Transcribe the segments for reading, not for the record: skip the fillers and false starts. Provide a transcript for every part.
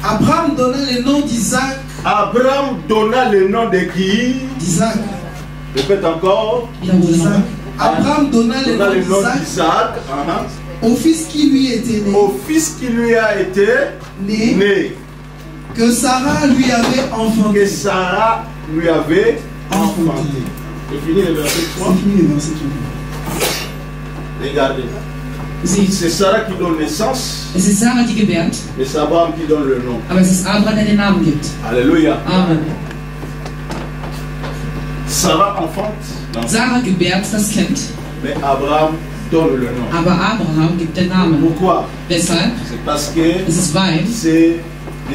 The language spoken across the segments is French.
Abraham donna le nom d'Isaac. Abraham donna le nom de qui? Isaac. Répète encore. Isaac. Abraham donna le nom d'Isaac au fils qui lui était né. Au fils qui lui a été né. Que Sarah lui avait enfanté. Que Sarah lui avait enfanté. C'est fini le verset 3. C'est fini le verset 3. Regardez. C'est Sarah qui donne naissance. Es ist Sarah, die gebärt. Et c'est Abraham qui donne le nom. Aber es ist Abraham, der den Namen gibt. Alléluia. Amen. Sarah enfante. Sarah gebärt das Kind. Mais Abraham donne le nom. Aber Abraham gibt den Namen. Pourquoi? Weshalb? C'est parce que es ist weil c'est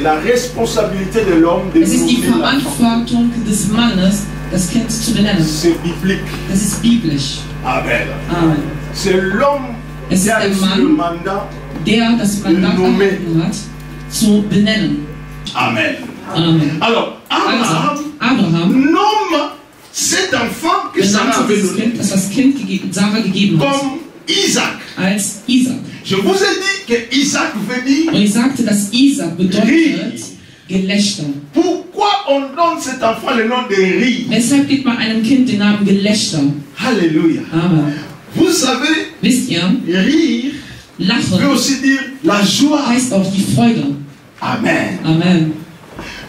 la responsabilité de l'homme de es ist die Verantwortung des Mannes, das Kind zu benennen. C'est biblique. Das ist biblisch. Amen. Amen. C'est l'homme es ist der Mann, der das Mandat erhalten hat, zu benennen. Amen. Amen. Alors, Abraham nomme cet enfant que Sarah avait donné das Kind Sarah gegeben hat, comme Isaac. Als Isaac. Je vous ai dit que Isaac veut dire. Und ich sagte, dass Isaac bedeutet Gelächter. Pourquoi on donne cet enfant le nom de rire? Weshalb gibt man einem Kind den Namen Gelächter? Alléluia. Amen. Vous savez, wisst ihr, rire Lachen veut aussi dire la joie. Heißt auch die Freude. Amen. Amen.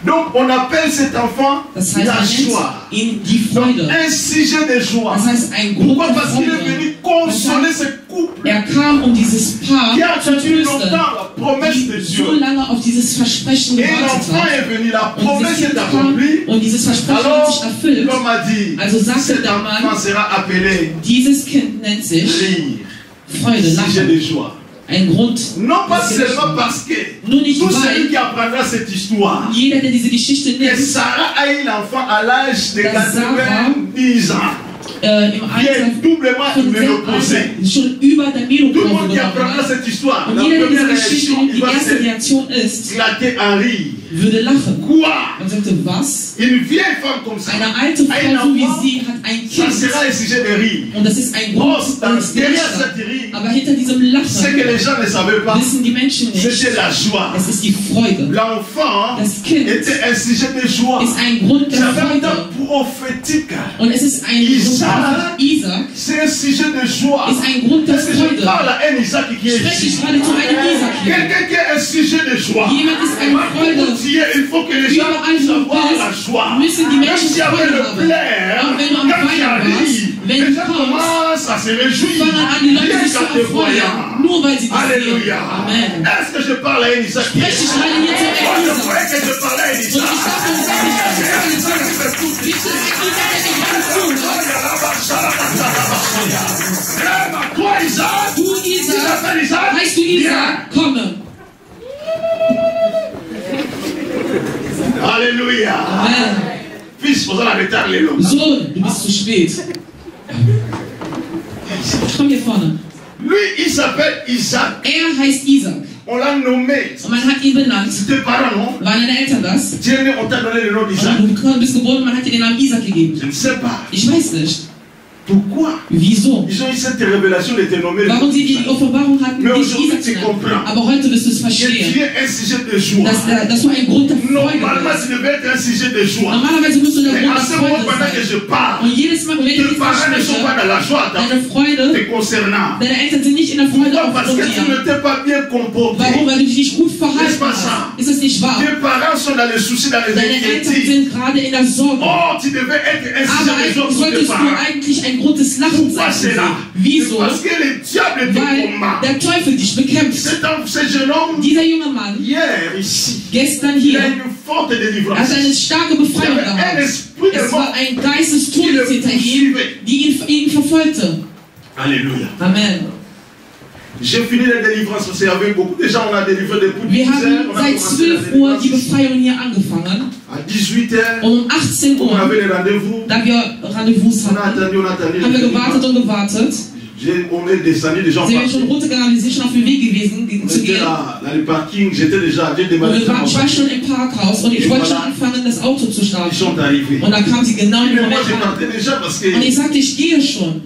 Donc on appelle cet enfant das heißt, la joie. Ihn die Freude. Donc, un sujet de joie. Das heißt, ein Grund Pourquoi? Parce qu'il est venu consoler ce couple. Kam, dieses Paar qui a attendu longtemps la promesse de Dieu. So lange auf dieses Versprechen Et gewartet l'enfant hat. est venu, la promesse est accomplie. Und dieses Versprechen hat sich erfüllt. L'homme a dit, also sagte cet der enfant Mann, sera appelé dieses Kind nennt sich rire. Freude, sujet Lachen. de joie. Ein Grund. Non pas seulement parce que tout celui qui apprendra cette histoire, jeder, der diese Geschichte que nimmt, Sarah a eu l'enfant à l'âge de 90 ans, im Alter doublement ménopausé. Schon über der Tout le monde Menopause qui apprendra cette histoire, und la jeder, der première diese Geschichte réaction, nimmt, die erste Reaktion ist, éclater en rire. würde lachen. Quoi? Man sagte, was? Une vieille femme comme ça, Eine alte Frau, so wie sie, hat ein ça Kind. sera un sujet de rire. Und das ist ein Grund, Derrière cette rire, aber hinter diesem ce que Lachen les gens ne savaient pas, wissen die Menschen nicht. c'était la joie. Es ist die Freude. L'enfant Das Kind était un sujet de joie. ist ein Grund der J'avais un Freude. temps prophétique. Und es ist ein Isaac, Isaac c'est un sujet de joie. ist ein Grund der Est-ce que je Freude. parle à un Isaac qui est Spreche ici? ich gerade zu einem Isaac hier. Quelqu'un qui a un sujet de joie. Jemand ist eine Freude. Il faut que les gens puissent avoir la joie. Müssen die Même Menschen s'il y avait Freude le haben. plaire, Auch wenn du am quand tu Feiern warst, arrives, wenn les du gens kommst, commencent à se réjouir. fangen an, die Leute Rien sich zu qu'en te voyant. erfreuen. Nur weil sie dich sehen. Alléluia. Amen. Est-ce que je parle à un Isaac? Spreche ich gerade hier zu Moi, einem je Isaac. croyais que je parlais à un Und ich Isaac. dachte, du sagst nicht, dass ich alles sage. Wie ist das? Isaac, der dir gerade zuhört. Toi, Isaac, Du, tu Isaac, t'appelles Isaac? heißt du Isaac? Komme. Alléluia. Amen. Fils, vous allez arrêter les lots. Sohn, du bist zu spät. Komm hier vorne. Lui, il s'appelle Isaac. Heißt Isaac. On l'a nommé. Und man hat ihn benannt. C'est tes parents, non? Waren deine Eltern das? Dieu, on t'a donné le nom d'Isaac. Du bist geboren, man hat dir den Namen Isaac gegeben. Je ne sais pas. Ich weiß nicht. Pourquoi? Wieso? Ils ont eu cette révélation de te nommer. Warum sie die Offenbarung hatten, Mais dich aujourd'hui, Isaac tu zu nennen. comprends. Aber heute wirst du es Tu verstehen. es un sujet de joie. Dass du ein Grund der Freude Normalement, bist. tu devais être un sujet de joie. Normalerweise musst du der Mais Grund à der ce moment, Freude pendant que sein. je parle, Und jedes Mal, wenn ich tes dich parents ne sont pas verspreche, dans la joie deine Freude, te concernant. deine Eltern sind nicht in der Freude Pourquoi? Parce que aufgrund tu dir. ne t'es pas bien comporté. Warum? Weil du dich nicht gut verhalten N'est-ce pas hast. ça? Ist das nicht wahr? Tes parents sont dans les soucis, dans les Deine Eltern inquiétudes. sind gerade in der Sorge. Oh, tu devais être un Aber sujet de joie eigentlich pour tes solltest du parents. eigentlich ein Grund des Lachens Pourquoi c'est sein. là? Wieso? Parce que le diable te Weil combat. der Teufel dich bekämpft. Ce jeune homme, Dieser junge Mann, hier, ici, gestern il a hier, une forte délivrance. hat eine starke Il y Befreiung avait un gehabt. esprit de Es mort war ein Geist des qui le Todes hinter ihm, poursuivait. die ihn verfolgte. Alléluia. Amen. J'ai fini les délivrances parce qu'il y avait beaucoup de gens, on a délivré depuis 10 Wir heures. haben On a seit commencé la 12 Uhr die délivrance. Befreiung hier angefangen. À 18 heures, Um 18 on Uhr, avait les rendez-vous. da wir Rendezvous On a hatten, attendu, on a attendu. haben wir gewartet und gewartet. On est descendu, les gens Sind wir schon partaient. runtergegangen, wir sind schon auf dem Weg gewesen, zu J'étais gehen. là, dans le parking, j'étais déjà, j'ai Und démarré. ich war schon im Parkhaus und ich wollte schon anfangen, das Auto zu Ils starten. sont arrivés. Und dann kam sie genau im Mais moi, Moment j'ai an. parté déjà parce que. Und ich sagte, ich gehe schon.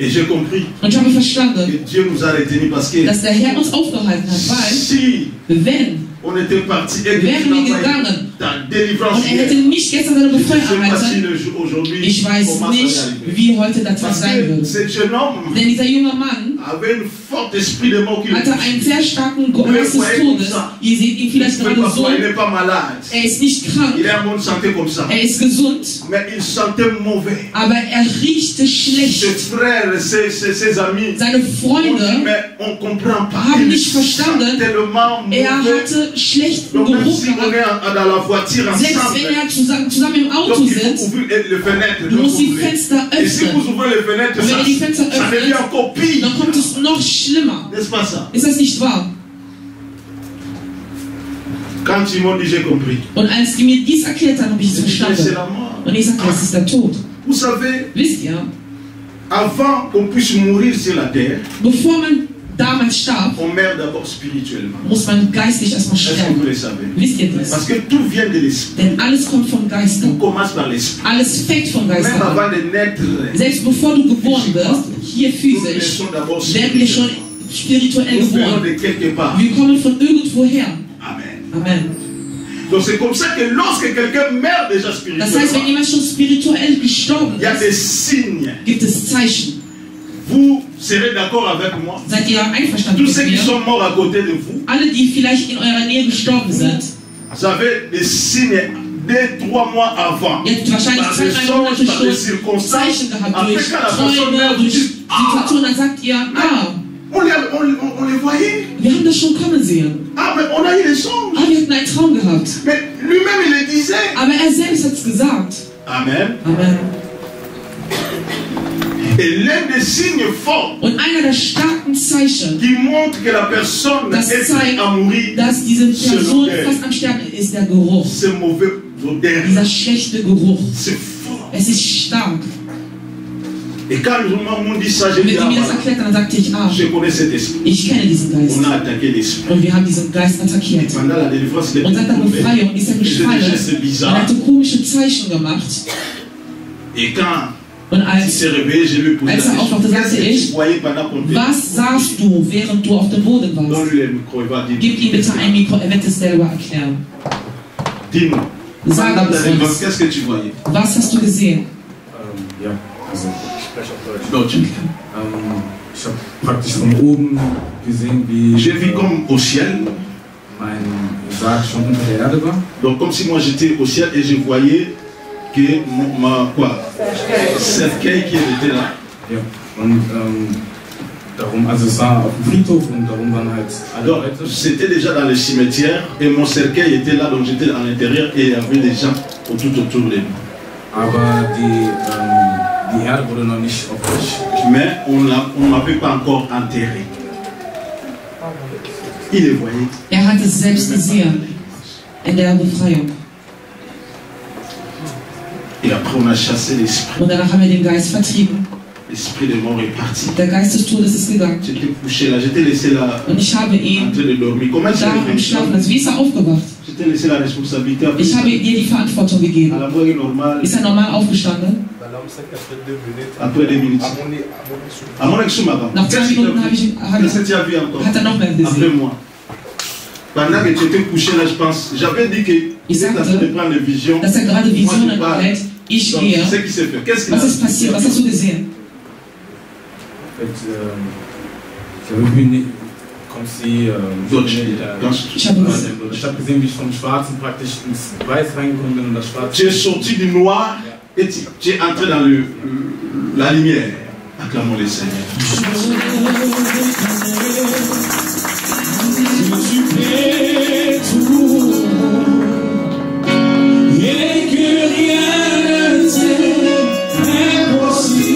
Et j'ai compris Und ich habe verstanden, que Dieu nous a retenus parce que dass der Herr uns aufgehalten hat, weil, si wenn, on était parti et que wären tu wir n'as pas gegangen eu ta délivrance und er hier, hätte nicht gestern seine je ne Befreiung sais pas si erhalten, le jour aujourd'hui ich weiß comment ça nicht, va arriver. wie heute das Parce sein que wird. ce jeune homme Denn dieser junge Mann avait un fort esprit de mort qui le hatte einen sehr starken Geist des Todes. Ihr seht ihn vielleicht touchait. gerade so, Il n'est pas malade. er ist nicht krank, Il est en bonne santé comme ça. er ist gesund, Mais il sentait mauvais. aber er riechte schlecht. Ses frères, ses amis, Seine on dit, Freunde mais on ne comprend pas. haben Il nicht verstanden, sent tellement er mauvais. hatte schlechten Donc même Geruch si on gehabt. est dans la voiture Selbst ensemble, wenn er zusammen im Auto donc il faut sitzt, ouvrir les fenêtres. du donc musst die ouvrir. Fenster Et si öffnen. vous ouvrez les fenêtres, Und wenn ihr die Fenster ça devient öffnet, encore pire. dann kommt es noch schlimmer. N'est-ce pas ça? Ist das nicht wahr? Quand ils m'ont dit j'ai compris, Und als die mir dies erklärt haben, habe ich es c'est verstanden. la mort. Und ich sagte, das ist der Tod. Vous savez, Wisst ihr, avant qu'on puisse mourir sur la terre, bevor man damals starb, on meurt d'abord spirituellement. muss man geistlich erstmal Est-ce que vous sterben. le savez? Wisst ihr das? Parce que tout vient de l'esprit. Denn alles kommt vom Geist Tout an. commence par l'esprit. Alles fängt vom Geist Même an. avant de naître, Selbst bevor du geboren wirst, hier nous physisch, naissons d'abord werden wir schon spirituell Nous venons geboren. de quelque part. Wir kommen von irgendwoher. Amen. Amen. Donc c'est comme ça que lorsque quelqu'un meurt déjà Das heißt, wenn spirituellement, jemand schon spirituell gestorben il y a des ist, signes. gibt es Zeichen. Vous serez d'accord avec moi? Seid ihr einverstanden Tous ceux mit qui mir? sont morts à côté de vous, Alle, die vielleicht in eurer Nähe gestorben sind, vous avez des signes 2-3 mois avant. ihr habt wahrscheinlich Par 2-3 des songes, Monate par des schon circonstances. Zeichen gehabt Après, durch quand la personne Träume, meurt, vous durch dites, Situationen, dann sagt ihr, on les voyait. wir haben das schon kommen sehen. Ah, mais on a eu les songes. Wir hatten einen Traum gehabt. Mais lui-même, il le disait. Aber er selbst hat es gesagt. Amen. Amen. Et l'un des signes forts Und einer der starken Zeichen, qui montre que la personne das est zeigt, à mourir, dass diese Person l'odeur. fast am Sterben ist, ist der Geruch. ce mauvais odeur. Dieser schlechte Geruch. C'est fort. Es ist stark. Et quand nous m'ont dit ça, j'ai Und dit, wenn sie mir das erklärt hat, dann sagte ich, je connais cet esprit. ich kenne diesen Geist. On a attaqué l'esprit. Und wir haben diesen Geist attackiert. Pendant la délivrance, il Und seit der était Befreiung ist er des gefallen gestes und bizarres. hatte komische Zeichen gemacht. Et quand Und il als, s'est réveillé, je lui ai posé als la er aufwachte, question. sagte Qu'est-ce que ich, tu voyais pendant qu'on était? was sahst du, während du auf dem Boden warst? Donne-lui le micro, il va dire. Gib ihm bitte ein Mikro, er wird es selber erklären. Dis-nous. Sag Pendant ta uns délivrance, uns, qu'est-ce que tu voyais? was hast du gesehen? Ja, also ich spreche auf Deutsch. Deutsch. Ich habe praktisch von oben gesehen, wie J'ai vu comme au ciel, mein Sarg schon unter der Erde war. donc comme si moi j'étais au ciel et je voyais que ma cercueil qui était là. Ja. Und darum, also es war auf dem Friedhof und darum waren halt alle Donc Leute. c'était déjà dans le cimetière et mon cercueil était là, donc j'étais à l'intérieur et il y avait des gens tout autour de nous. Aber die Erde wurde noch nicht auf euch. Mais on ne m'avait pas encore enterré. Il les voyait. Er hat es selbst gesehen in der Befreiung. Et après on a chassé l'esprit. Und danach haben wir den Geist vertrieben. L'esprit de mort est parti. Der Geist des Todes ist gegangen. J'étais couché là, j'étais laissé là Und ich habe en ihn train de dormir. Comment da am j'ai Schlafen fait? lassen. Wie ist er aufgewacht? J'étais laissé la responsabilité après. Ich habe dir die Verantwortung À gegeben. la moyenne normale, Ist er normal aufgestanden? après 2 minutes. À mon ex-maman. Nach 2 Minuten Qu'est-ce que tu as vu encore? hat er noch mehr Après gesehen. moi. Pendant que tu étais couché là, je pense, j'avais dit que il était en train de prendre les visions. Dass er gerade Moi, Visionen je parle. erhält. Ich Donc, gehe. c'est ce qui s'est fait. Qu'est-ce qu'il Was a ist passiert? Was hast du gesehen? Ich habe irgendwie kommt sie. Deutsch. Ich habe gesehen. Ich habe gesehen, wie ich vom Schwarzen praktisch ins Weiß reingekommen bin und das Schwarze. Tu es sorti du noir et tu es entré dans la lumière. Acclamons le Seigneur. Et que rien ne t'est impossible.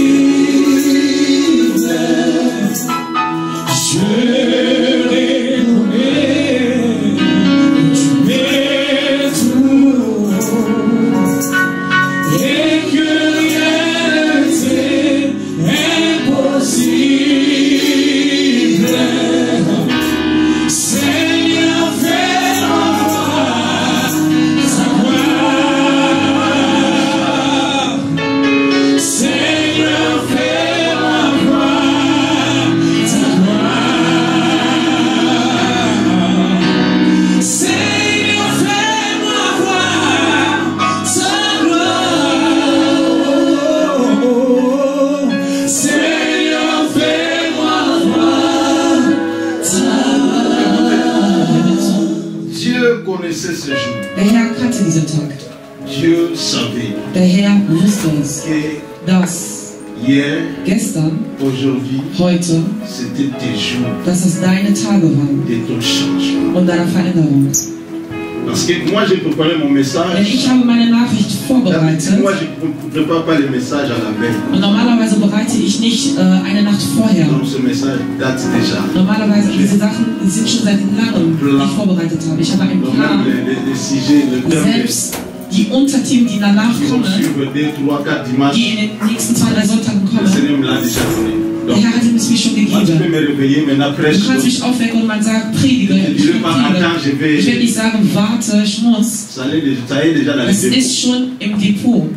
Seigneur, fais-moi voir ta gloire. Seigneur, fais-moi voir ta gloire. Seigneur, fais-moi voir ta gloire. Seigneur, fais-moi voir ta gloire. Dieu connaissait ce jour. Der Herr kannte diesen Tag. Dieu savait Der Herr wusste es, que dass hier, gestern, aujourd'hui, heute, c'était tes jours dass es deine Tage waren de ton changement. und deiner Veränderung. Parce que moi, j'ai préparé mon Denn message. ich habe meine Nachricht vorbereitet Moi, je ne prépare pas les messages à la veille. und normalerweise bereite ich nicht eine Nacht vorher. Donc, ce message date déjà. Normalerweise, diese Sachen sind schon seit langem, die ich vorbereitet habe. Ich habe einen Donc, Plan, même les sujets, le thème, selbst die Unterthemen, die danach qui vont kommen, suivre 2, 3, 4 dimanches, die in den nächsten 2, 3 Sonntagen le kommen, Seigneur me l'a déjà donné. der Donc, Herr hat es mir schon moi, tu peux gegeben. me réveiller, maintenant, prêche. Du kannst mich aufwecken und man sagt, predige, Je ich ne vais pas predige. attendre, je Ich werde vais. nicht sagen, warte, ich muss. Ça y est déjà dans les Es dépôts. ist schon im Depot.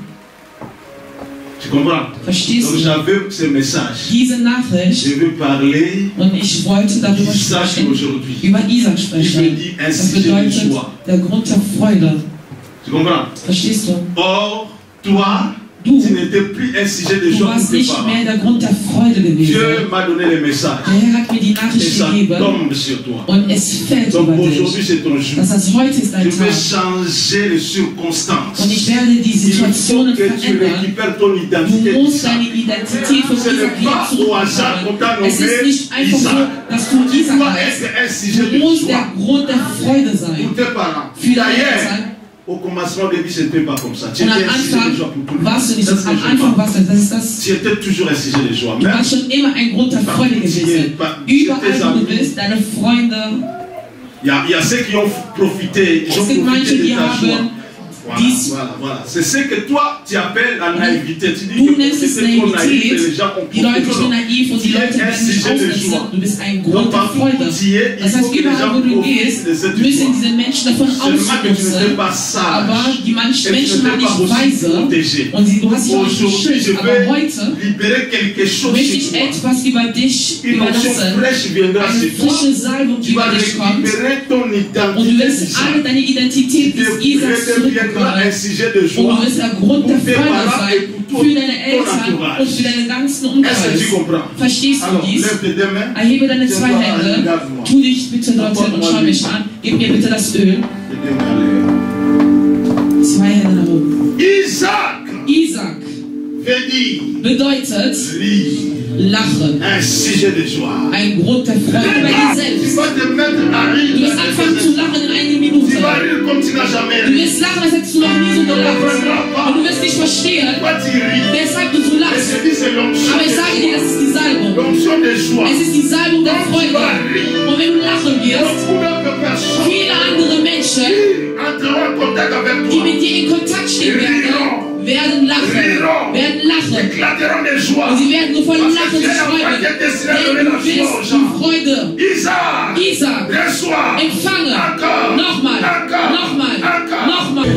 Tu comprends? Verstehst Donc, du? j'avais ce message. Diese Nachricht, Je veux parler und ich wollte darüber d'Isaac sprechen, aujourd'hui. über Isaac Je sprechen. dis un Das sujet de bedeutet joie. der Grund der Freude. Tu comprends? Verstehst du? Or, toi, Du, tu n'étais plus un sujet de du joie pour warst tes nicht parents. mehr der Grund der Freude gewesen. Dieu m'a donné le message. Der Herr hat mir die Et Nachricht ça gegeben tombe sur toi. und es fällt Donc über aujourd'hui, dich. c'est ton jour. Das heißt, heute ist Je dein vais Tag. changer les circonstances. Und ich werde die Il faut Situationen que tu verändern. récupères ton Du identité musst d'Isaac. deine Identität von Ce Isaac n'est wieder pas au hasard qu'on t'a zurückbekommen. Es ist nommé nicht einfach so, Isaac. dass du Tu Isaac dois heißt. être un sujet Du de musst joie der Grund der Freude pour sein. tes parents. Für deine D'ailleurs, Eltern. au commencement, au début, ce n'était pas comme ça. Tu Und étais am un sujet de joie Anfang pour tout le monde. warst du nicht, Ça, c'est am le Anfang joie. warst du, das ist das, Tu étais toujours un sujet de joie. du Même warst schon immer ein Grund der Freude gewesen. Überall, wo du bist, deine Freunde. il y a ceux qui ont profité, ils ont Es gibt manche, profité de die ta joie. haben Voilà, dies. voilà. C'est ce que toi, tu appelles la naïveté. Tu dis Du que nennst es c'était trop naïf et les Naivität. gens ont Die Leute profité. sind naiv und die Tu es Leute un werden nicht sujet de aufmerksam. joie. Du bist ein Donc Grund der partout Freude. où tu es, il Das faut heißt, que les überall, gens wo du profitent gehst, de cette müssen joie. diese Menschen davon Seulement que tu n'étais ausnutzen. pas sage. Aber die Menschen Et tu waren n'étais pas nicht aussi weise protégé. und du hast dich auch nicht Aujourd'hui, je geschützt. Aber vais heute libérer quelque chose möchte sur ich toi. etwas über dich Une onction überlassen. fraîche viendra Eine sur toi. frische Salbung, die Tu vas über dich kommt. récupérer ton Und du identité wirst d'Isaac. alle deine Identität Tu des Isaaks deviendras un zurückbekommen. sujet de Und joie du wirst der Grund der pour tes Freude parents sein et pour für deine ton Eltern entourage. und für deinen ganzen Est-ce que Umkreis. tu comprends? Verstehst Alors, du dies? lève tes deux mains. Erhebe deine zwei Tiens-toi, Hände, regarde-moi. tu dich bitte dorthin und schau mich an. Gib mir bitte das Öl. Les deux mains en l'air. Zwei Hände nach oben. Isaac Isaac veut dire bedeutet rire, lachen. un sujet de joie. Ein Grund der Freude bei dir Tu selbst. vas te mettre à rire. Du wirst anfangen zu lachen in einer Minute. Tu vas rire comme tu n'as jamais Du ri. wirst lachen, als hättest du noch nie so gelacht. Und du wirst nicht verstehen, Pourquoi tu ris? wer sagt, du so Et lachst. je dis c'est l'onction Aber ich de sage dir, das joie. ist die Salbung. L'onction de joie. Es ist die Salbung der Freude. Und wenn du lachen wirst, Beaucoup d'autres personnes viele andere Menschen, qui entreront en contact avec die toi mit dir in Kontakt stehen werden lachen. Werden lachen. éclateront de joie. Und sie werden so voll Parce lachen que und Dieu sich a freuen. envoyé des signes à Denn donner du la joie aux bist gens. die Freude. Isaac, Isaac, reçois. empfange. Encore. Nochmal. Encore. Nochmal. Encore. Nochmal.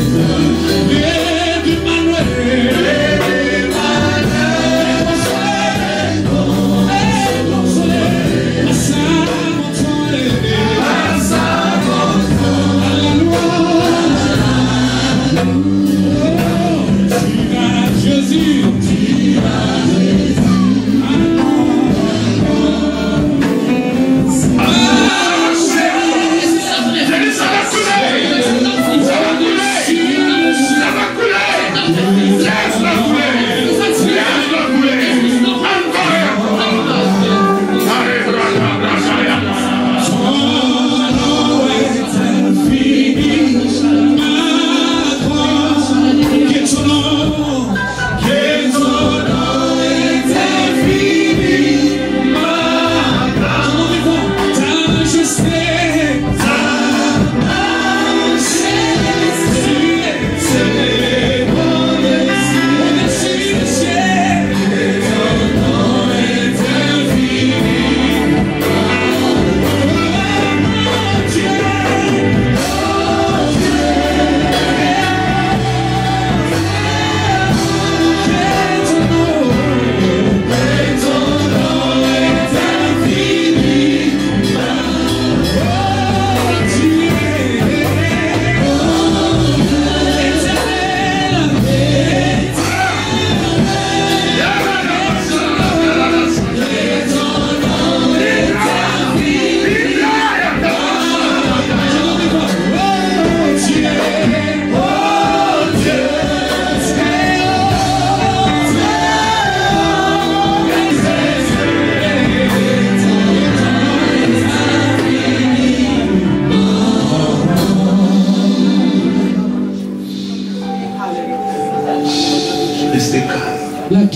Je dis ça va couler. Ça va couler.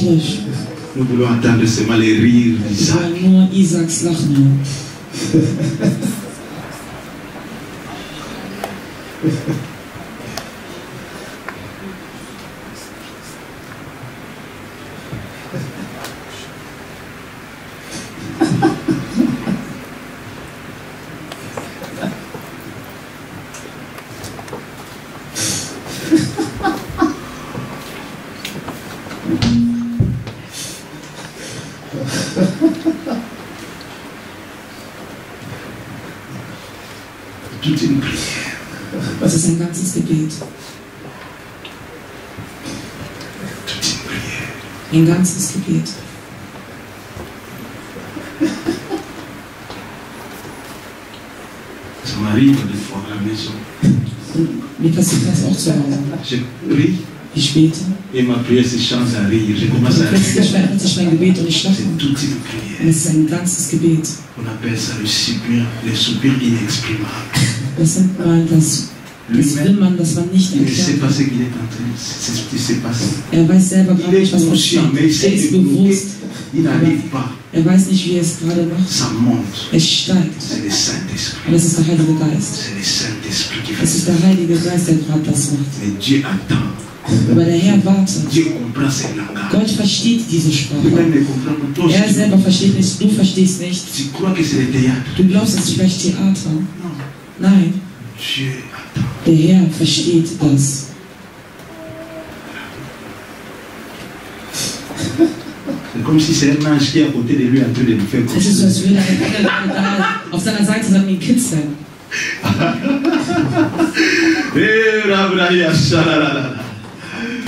trifft. Nous voulons entendre seulement les rires Wir d'Isaac. wollen nur Isaaks Lachen hören. Toute une prière. Das ist ein ganzes Gebet. Toute une prière. Ein ganzes Gebet. Ça m'arrive des fois à la maison. Mir passiert das auch zu Hause. Je prie Ich bete. et ma prière se change à rire. Je commence à Plötzlich rire. verändert sich mein Gebet und ich lache. C'est toute une Und prière. es ist ein ganzes Gebet. On appelle ça le soupir, les soupirs inexprimables. Das nennt man das Wimmern, das man nicht Il ne sait erklärt. pas ce qu'il est en train de se passer. Er weiß selber gar Il est nicht, was conscient, passiert. mais il Er sait ist que bewusst. il n'arrive pas. Er weiß nicht, wie er es gerade macht. Ça monte. Es steigt. C'est le Saint-Esprit. Und es ist der Heilige Geist. C'est le Saint-Esprit qui fait Es ist ça. der Heilige Geist, der gerade das macht. Mais Dieu attend. Aber der Herr wartet. Dieu comprend ce langage. Gott versteht diese Sprache. Lui-même ne comprend pas. Toi Er aussi, selber versteht nicht, du verstehst nicht. tu crois que c'est le théâtre. Du glaubst, es ist vielleicht Theater. Non. Nein, Dieu attend. der Herr versteht das. C'est comme si c'est un ange qui est à côté de lui en train de lui faire Es ist so, als construire. würde ein Engel da auf seiner Seite sein und ihn kitzeln. Eh, Rabrahia, shalalala.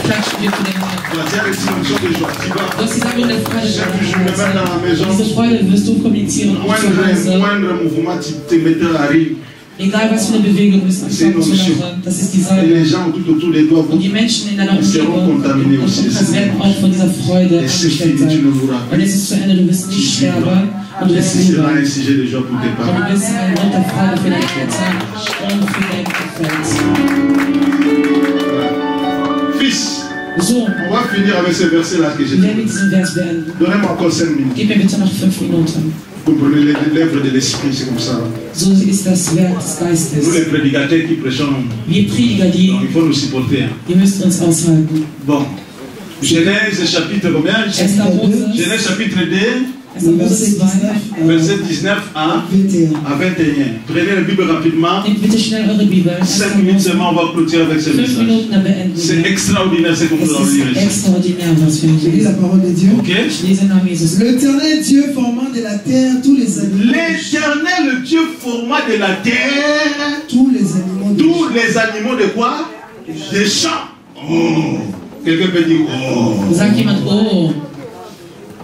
Klatschen wir für den Herrn. Voici avec une option de joie. Tu Du vas hast die Sammlung der Freude. je me mets dans la maison. Diese Freude wirst du kommunizieren auch zu Hause. Moindre mouvement, tu te mettras à rire. Egal was für eine Bewegung du bist, anfangen zu lachen. Das ist die Et Salbe. les gens tout autour de toi Und vont. die Menschen in deiner Ils seront Umgebung contaminés aussi. werden auch von dieser Freude Et c'est angesteckt fini, tu sein. ne mourras Und es ist zu Ende, du wirst nicht sterben und du Et wirst ce nie sera weinen. un sujet de joie pour tes Und parents. du wirst ein Grund der Freude für deine Eltern und für dein Umfeld. Fils, So, on va finir avec ce verset-là que j'ai wir werden dit. mit diesem Vers beenden. Donnez-moi encore 5 minutes. Gib mir bitte noch 5 Minuten. Vous comprenez l'œuvre de l'esprit, c'est comme ça. So ist das Werk des Nous, Geistes. les prédicateurs qui prêchons, Wir Prediger, donc, il faut nous supporter. Hein. ihr müsst uns aushalten. Bon. Genèse chapitre combien? 1. Mose, Genèse chapitre 2, 1. Mose 2. verset 19 à 21. Prenez la Bible rapidement. Nehmt bitte schnell eure Bibel. 5 minutes seulement, on va clôturer avec ce 5 message. Minuten, dann beenden C'est wir. extraordinaire ce que Es vous allez ist lire ici. extraordinär, was wir Je lis la lesen. parole de Dieu. Ok? Ich lese im Namen Jesus. L'éternel Dieu formant de la terre tous les animaux. L'éternel Dieu forma de la terre Tous les animaux de tous les animaux de quoi? Des champs. Oh! Quelqu'un peut dire oh! Sagt jemand, oh,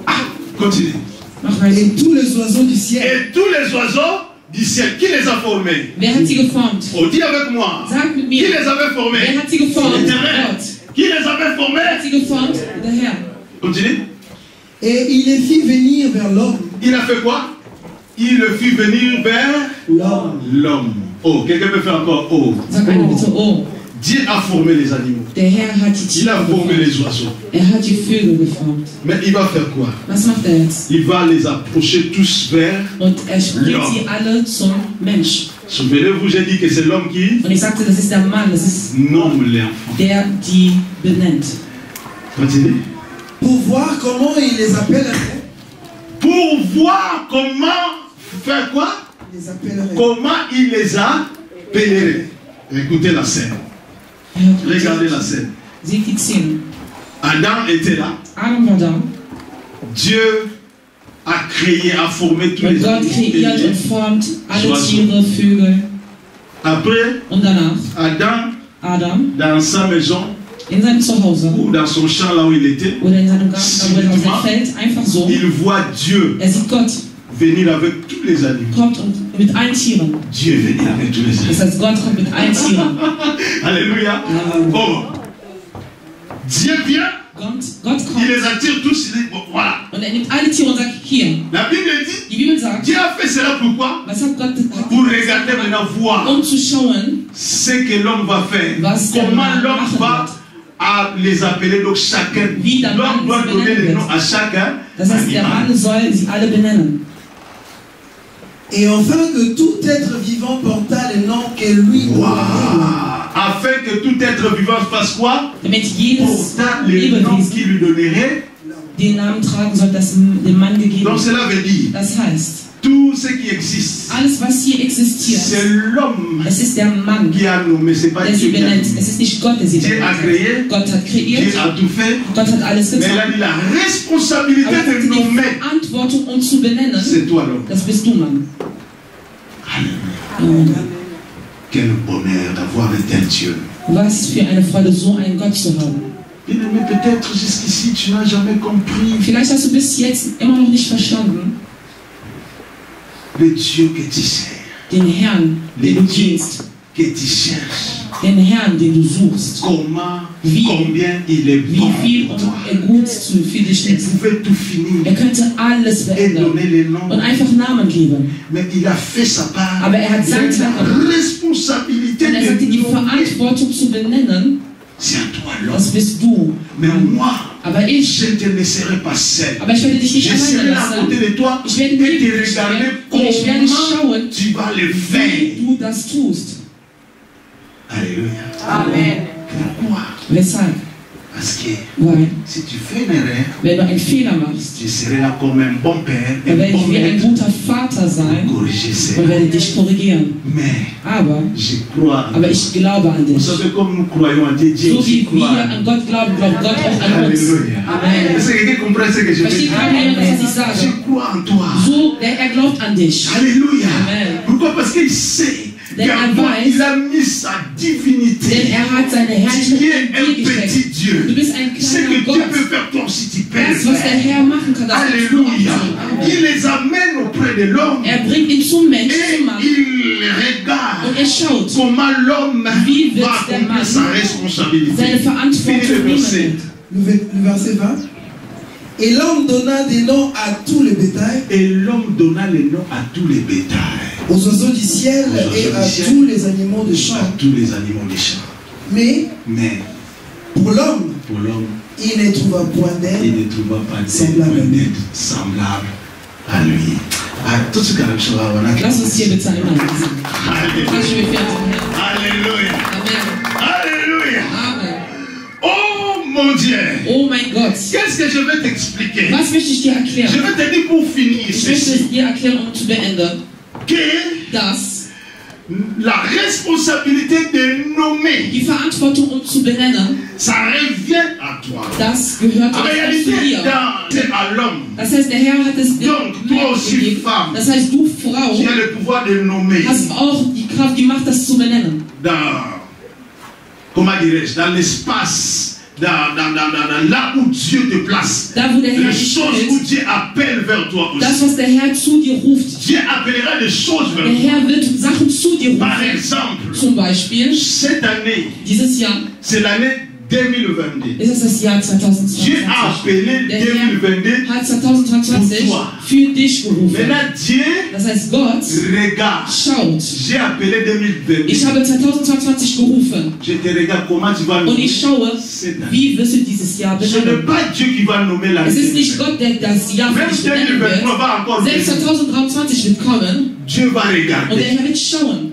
Ah! Continue. mach weiter. et tous les oiseaux du ciel. Et tous les oiseaux du ciel, qui les a formés? Wer hat sie geformt? Oh, dis avec moi. Sag mit Qui mir. les avait formés? Wer hat sie geformt? L'éternel. Gott. Qui les avait Wer formés? hat sie geformt? Der Herr. Continue. Et il les fit venir vers l'homme. Il a fait quoi? Il le fit venir vers L'homme. l'homme. Oh, quelqu'un peut faire encore oh. Sag eine bitte, oh. Dieu a formé les animaux. Der Herr hat die Il a Tiere formé geformt. les oiseaux. Hat die Vögel geformt. Mais il va faire quoi? Was macht er jetzt? Il va les approcher tous vers. Und er bringt Ja. sie alle zum Mensch. Souvenez-vous, j'ai dit que c'est l'homme qui Und ich sagte, das ist der Mann, das ist nomme les enfants. der, die benennt. Continue. Pour voir comment il les appellerait. Pour voir comment faire quoi? Il les appellerait. Comment il les a pénérés. Écoutez la scène. Regardez la scène. Seht die Szene. Adam était là. Adam war da. Dieu a créé, a formé tous Und les Gott animaux. kreiert und formt alle Oiseaux. Tiere, Vögel. Après, Und danach, Adam, Adam, dans sa maison in seinem Zuhause ou dans son champ là où il était, oder in seinem Garten, da wo er auf Feld, einfach so. il voit Dieu Er sieht Gott, venir avec tous les animaux. kommt und mit allen Tieren. Dieu venir avec tous les Das animaux. heißt, Gott kommt mit allen Tieren. Alléluia. Oh. Dieu vient, Gott il kommt les attire tous. Il dit, bon, voilà. und er nimmt alle Tiere und sagt, hier. La Bible dit, Die Bibel sagt, Dieu a fait cela pourquoi? was hat Gott Pour regarder maintenant, voir um zu schauen, ce que l'homme va faire. was der Comment Mann l'homme machen va wird. à les appeler, donc chacun doit donner le nom à chacun. Das heißt, der Mann soll sie alle benennen. Et afin que tout être vivant porta le nom que lui donnerait. Afin que tout être vivant fasse quoi? Damit jedes Porta le nom qui lui donnerait. Den Namen tragen soll, das dem Mann gegeben. Donc cela veut dire, Das heißt, tout ce qui existe, alles was hier existiert, c'est l'homme es ist der Mann, qui a nommé, c'est pas der Dieu sie qui a benennt. nommé. Es ist nicht Gott, der sie Dieu a créé, benennt. Gott hat kreiert, Dieu a tout fait, Gott hat alles mais il a getan. dit la responsabilité Aber er de hatte die nommer, Verantwortung, um zu benennen, c'est toi l'homme. das bist du, Mann. Alléluia. Quel bonheur d'avoir un tel Dieu. Was für eine Freude, so einen Gott zu haben. Bien-aimé, peut-être jusqu'ici tu n'as jamais compris Vielleicht hast du bis jetzt immer noch nicht verstanden, le Dieu que tu sers, den Herrn, den le du Dieu dienst, que tu cherches, den Herrn, den du suchst, comment, Wie- combien il est wie bon viel pour und toi. er gut für dich Il ist. pouvait tout finir Er könnte alles et verändern donner les noms, und einfach Namen geben. mais il a fait sa part. Aber er hat Il a seinen eu Teil la gemacht. responsabilité Und er sagte, de die nommer. Verantwortung zu benennen, C'est à toi l'homme. das bist du. Mais moi, Aber ich je ne te laisserai pas seul. werde dich nicht Je alleine serai à côté lassen. de toi Ich werde et neben te dir regarder stehen und ich werde comment schauen, tu vas le wie faire. du das tust. Alléluia. Amen. Pourquoi? Weshalb? Parce que Weil, si tu fais une erreur, wenn du einen Fehler machst, tu serais là comme un bon père, dann un werde bon ich wie ein maître guter Vater sein pour corriger und cela. werde dich korrigieren. Mais Aber, je crois en aber toi. ich glaube an Vous dich. savez, comme nous croyons en Dieu, Dieu So aussi wie croit wir en nous. an Gott glauben, glaubt Gott auch an uns. Alléluia. Amen. Est-ce que quelqu'un comprend ce que je veux Versteht dire? jemand, was ich sage? Je crois en toi. So, er glaubt an dich. Alléluia. Amen. Pourquoi? Parce qu'il sait Denn qu'en er toi, weiß, il a mis sa Denn divinité. er hat seine Tu Herrlichkeit es in un dir petit gesteckt. Dieu. Du bist ein Ce que kleiner Dieu Gott. peut faire toi aussi, tu peux le Das, was der faire. Herr machen kann, das kannst du auch Alléluia. tun. Il les amène auprès de l'homme Er bringt ihn zum Menschen, et zum Mann. il regarde Und er schaut, comment l'homme Wie wird va der accomplir Mann sa responsabilité. seine Finis le Verantwortung verset. nehmen. Le verset 20. Et l'homme donna des noms à tout le bétail, Et l'homme donna les noms à tous les bétails, aux oiseaux du ciel Aux oiseaux et du à ciel. tous les animaux de à champ. tous les animaux des champs. Mais Mais pour l'homme, pour l'homme, il ne trouva point il d'aide. ne trouva pas Semblable. d'aide semblable à lui. Ah, tout ce qu'on a besoin d'avoir. Lass uns hier bitte einmal lesen. Klatschen wir für den Herrn. Alléluia. Amen. Alléluia. Amen. Oh mon Dieu. Oh mein Gott. Qu'est-ce que je vais t'expliquer? Was möchte ich dir Je erklären? vais te dire pour finir Ich möchte ceci. es dir erklären, um zu beenden, Que dass la responsabilité de nommer, die Verantwortung, um zu benennen, ça revient à toi. das gehört En auch zu réalité, dir. c'est à l'homme. Das heißt, der Herr hat es dir Donc, toi aussi, gegeben. femme, Das heißt, du Frau qui a le pouvoir de nommer hast auch die Kraft, die Macht, das zu benennen. dans, comment dirais-je, dans l'espace, dans là où Dieu te place. Da, wo der Herr Les dich choses où stellt, Dieu appelle vers toi das, aussi. was der Herr zu dir ruft. Dieu appellera des choses Der vers toi. Herr wird Sachen zu dir Par rufen. exemple, Zum Beispiel, cette année, dieses Jahr c'est l'année 2022. ist es das Jahr Dieu 2022. a appelé Der Herr 2022. hat 2022 für dich gerufen. Maintenant, Dieu Das heißt, Gott regarde. schaut. J'ai appelé Ich 2022. habe 2022 gerufen Je te regarde comment tu vas und nommer ich schaue, cette année. wie wirst du dieses Jahr Ce n'est benennen. pas Dieu qui va nommer la Es ist nicht vie. Gott, der das Jahr für Même dich benennen 2023 wird. va encore Selbst venir. 2023 wird kommen Dieu va und der regarder. Herr wird schauen.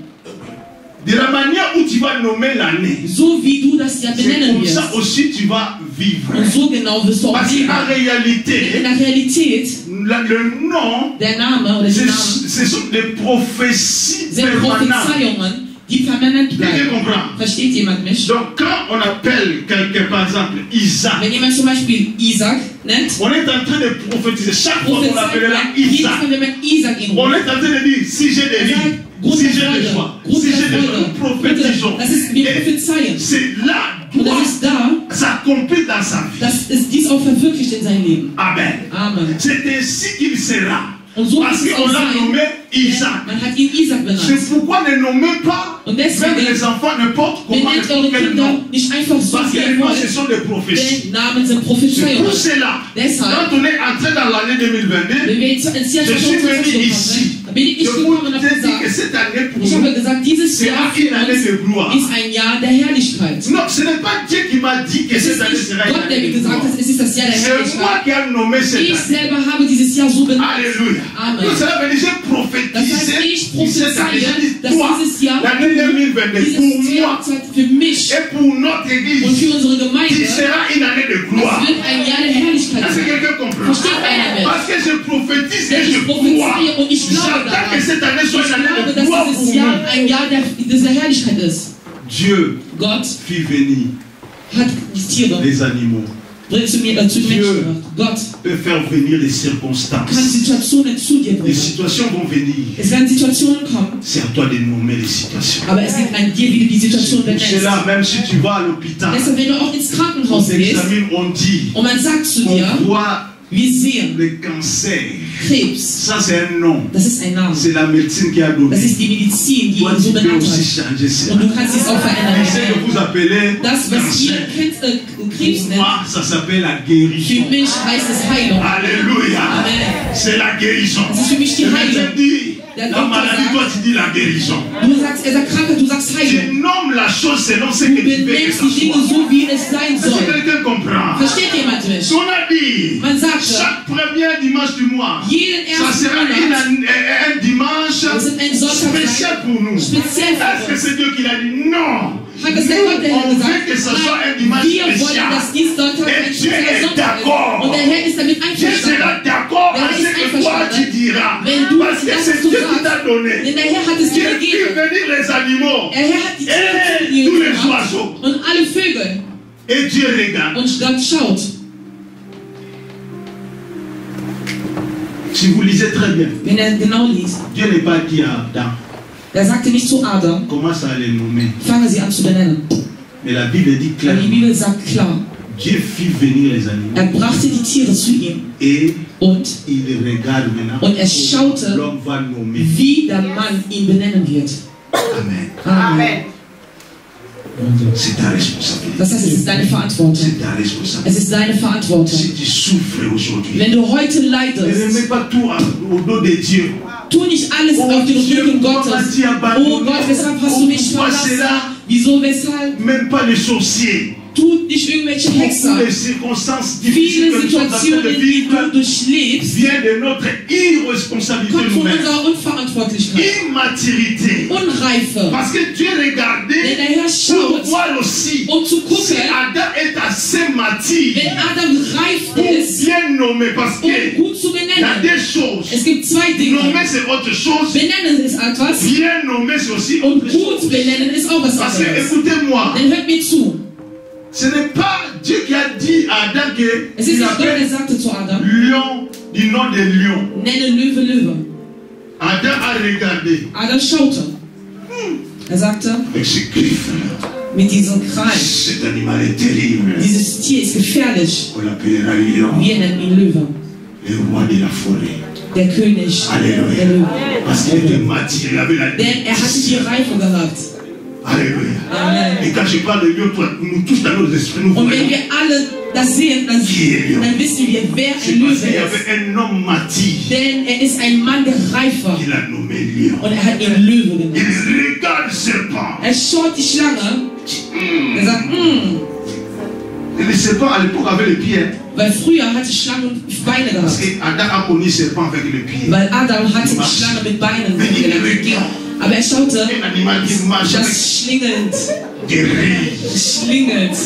De la manière où tu vas nommer l'année, So wie du das Jahr c'est benennen comme wirst. ça aussi tu vas vivre. Und so genau wirst du auch Parce leben. qu'en In réalité, der Realität, le nom, der Name oder die Namen ce sont des prophéties sind permanentes. Prophezeiungen, die permanent Quelqu'un bleiben. comprend? Versteht jemand mich? Donc quand on appelle quelqu'un, par exemple, Isaac, Wenn jemand zum Beispiel Isaac nennt, on est en train de prophétiser. Chaque fois qu'on appellera jedes Isaac, Mal, wenn man Isaac ihn on ruft, est en train de dire, si j'ai des er vies, sagt, si Grund j'ai der des Freude, choix, Grund si der j'ai des choix, Freude. nous prophétisons. Das ist, wir Et prophezeien. c'est là, Und doit das ist da, s'accomplir dans sa vie. dass es dies auch verwirklicht in sein Leben. Amen. Amen. C'est ainsi qu'il sera. Und so Parce wird es qu'on auch l'a sein, nommé Isaac. Man hat ihn Isaac benannt. C'est pourquoi ne nommez pas Und même deswegen les enfants n'importe comment, benennt eure quel Kinder nom. nicht einfach so, Parce wie que les ihr noms, wollt. ce sont des prophéties. Denn Namen sind C'est Prophezeiungen. pour cela, Deshalb, quand on est entré dans l'année 2022, wenn wir jetzt ins Jahr je suis venu 2020 ici. kommen, bin ich Je vous gekommen und habe ai dit que gesagt, cette année pour ich nous habe gesagt, dieses Jahr sera für une année de uns gloire. ist ein Jahr der Herrlichkeit. Non, ce n'est pas Dieu qui m'a dit que Es cette ist année nicht sera une Gott, der année mir de gesagt gloire. hat, es ist das Jahr der C'est moi Herrlichkeit. qui ai nommé cette Ich année. selber habe dieses Jahr so benannt. Alléluia. Amen. Donc cela veut dire j'ai Das heißt, prophétisé ich cette année. J'ai dit, prophezeie, dass toi, dieses Jahr l'année 2022 pour dieses moi Jahr für mich et pour notre und église, für unsere qui Gemeinde, sera une année de es gloire. wird ein Jahr der Herrlichkeit Est-ce que sein. quelqu'un comprend? Versteht einer mit? Parce que je prophétise et Denn je ich crois. prophezeie und ich glaube J'attends daran. que cette année soit Ich une année glaube, de gloire dass pour dieses Jahr nous. ein Jahr der Herrlichkeit ist. Dieu Gott fit venir hat die Tiere les animaux. bringt zu mir zu den Menschen gebracht. Gott Peut faire venir les kann circonstances. Situationen zu dir Les bringen. situations vont venir. Es werden Situationen kommen, C'est à toi de nommer les situations. aber es liegt an dir, wie du die Situation Pour benennst. cela, même si tu vas à l'hôpital, Deshalb, wenn du auch ins on Krankenhaus gehst t'examine, on dit, und man sagt zu on dir, voit wir sehen le cancer. Krebs, Ça, c'est un nom. das ist ein Name. C'est la médecine qui a donné. Das ist die Medizin, die Toi, ihn so tu peux benannt aussi hat. changer cela. Und du kannst es auch verändern. J'essaie de vous appeler Das, was ihr cancer. kennt, Krebs Pour nennt, moi, ça s'appelle la für guérison. mich heißt es Heilung. Alléluia. Amen. C'est la guérison. Das ist für mich die Le Heilung. médecin dit, Der la Doktor maladie, sagt, toi, tu dis la guérison. Du sagst, er sagt Krankheit, du sagst Heilung. Tu nommes la chose selon ce Du que tu veux que benennst ça die Dinge soit. so, wie es sein Est-ce que soll. quelqu'un comprend? Versteht jemand mich? On a dit, Man sagte, chaque premier dimanche du mois, jeden ça ersten sera Monat un dimanche wird ein Sonntag spécial sein, pour nous. speziell Est-ce für que uns. c'est Dieu qui l'a dit? Non. Hat es der Gott, der On Herr veut que ce gesagt, soit un nein, dimanche wir wollen, spécial. dass dies Sonntag Et ein Dieu spezieller est Sonntag d'accord. ist. Und der Herr ist damit Dieu sera einverstanden. d'accord Der à ist ce que toi tu einverstanden, diras. wenn du Parce que das, c'est was du Dieu qui sagst. t'a donné. Denn der Herr hat es Dieu dir fit gegeben. venir les animaux Der Herr hat die Tiere zu et dir tous les gemacht oiseaux. und alle Vögel. Et Dieu regarde. Und Gott schaut. Si vous lisez très bien, Wenn er genau liest, Dieu n'est pas dit à Adam, er sagte nicht zu Adam, commence à les nommer. fange sie an zu benennen. Mais la Bible dit Aber die clairement, Bibel sagt klar, Dieu fit venir les animaux er brachte die Tiere zu ihm et und il regarde maintenant. Und er schaute, L'homme va nommer. wie der Mann ihn benennen wird. Amen. Amen. C'est ta responsabilité. Das heißt, es ist deine Verantwortung. C'est ta responsabilité. Es ist deine Verantwortung. Si tu souffres aujourd'hui, Wenn du heute ne leidest, remets pas tout au dos de Dieu. tu nicht alles Oh auf den Dieu, Rücken pourquoi Gottes. m'as-tu abandonné? Oh Gott, weshalb hast du mich Pourquoi verlassen? cela? Wieso, weshalb? Même pas les sorciers. Tu nicht irgendwelche Toutes Hexer. les circonstances difficiles Viele que nous sommes en train de Situationen, die vivre du durchlebst, viennent de notre irresponsabilité kommen von nous-mêmes. unserer Unverantwortlichkeit. Immaturité. Unreife. Parce que Dieu Denn regardait der Herr pour schaut, voir aussi um zu si gucken, Adam est assez mature wenn Adam reif pour ist, bien nommer. Parce um que gut zu il y a benennen. des choses. Es gibt zwei Dinge. Nommer c'est autre chose. Benennen ist etwas Bien nommer c'est aussi und autre chose. gut benennen ist auch was Parce que anderes. écoutez-moi, Denn hört mir zu. ce n'est pas Dieu qui a dit à Adam Es ist qu'il nicht Gott, appelle der sagte zu Adam, lion du nom de lion. nenne Löwe, Löwe. Adam a regardé Adam schaute. Er sagte, avec ses griffes. mit diesem Krall, Cet animal est terrible. dieses Tier ist gefährlich. On l'appellera lion, Wir nennen ihn Löwe. le roi de la forêt. Der König der Alléluia. Löwen. Parce qu'il était mature, il avait la Denn er hatte die Reife gehabt. Alléluia. Amen. Et quand je parle de lion, toi, nous tous dans nos esprits, nous Und voyons wenn wir alle das sehen, dann wissen wir, wer c'est ein parce Löwe qu'il y ist. avait un homme mature Denn er ist ein Mann der Reife. qu'il a nommé lion. Und er hat ihn Löwe Il genannt. regarde le serpent. Er schaut die Schlange. Er sagt, Et le serpent à l'époque avait les pieds. weil früher hatte Schlangen Beine Parce gehabt. que Adam a connu le serpent avec les pieds. Weil Adam hatte die Schlange mit Beinen kennengelernt. Aber er schaute, Un animal qui marche avec das schlingelt, des rires. schlingelt.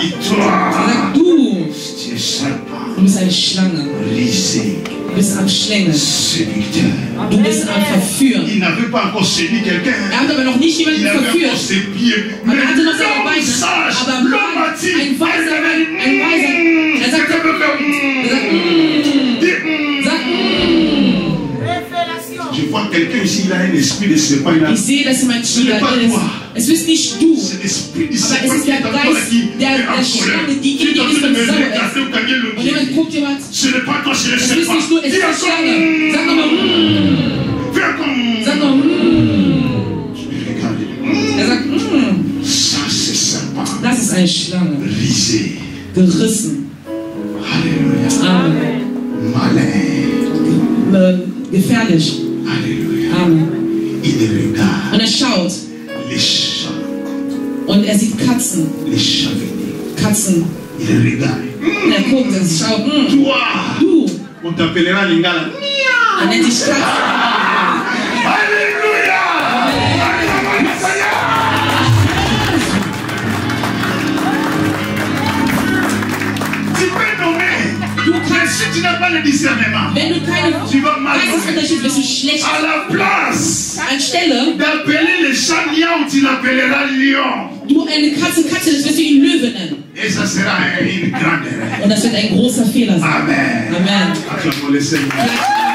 Et Er toi, sagt, du tu es serpent, bist eine Schlange. risé, Du bist am Schlängeln. séducteur. Du bist am Verführen. Il n'avait pas encore séduit quelqu'un. Er hat aber noch nicht jemanden Il avait encore verführt. ses pieds. Aber Mais er hatte noch seine l'homme Beine. sage, Aber l'homme Mann, a dit, ein weiser Mann, ein weiser. Er sagt, quelqu'un peut faire, er sagt, sagt, Je vois quelqu'un ici, il a un esprit de serpent. Il a ich sehe, dass jemand hier ist. Es bist nicht du, c'est l'esprit du aber es serpent ist qui der est en toi Geist qui der est en colère. Schlange, die Tu in es dir en ist train de und me sauer regarder ist. au camion le Und jemand pied. guckt jemand, Ce n'est pas toi, c'est le es ist nicht serpent. nur es ist eine Schlange. Sag nochmal, Sag nochmal, Er sagt, das ist eine Schlange. Gerissen. Amen. Gefährlich. Amen. Und er schaut. Und er sieht Katzen. Katzen. Und er guckt und schaut. Du. Er nennt dich Katze. Halleluja! Si tu n'as pas le discernement, wenn du keine tu vas mal Geistesunterschied, wirst du schlecht. à la place Anstelle d'appeler le chat lion, tu l'appelleras lion. Du eine Katze, das wirst du ihn Löwe nennen. Et ça sera une grande erreur. Und das wird ein großer Fehler sein. Amen. Amen. Acclamons le Seigneur.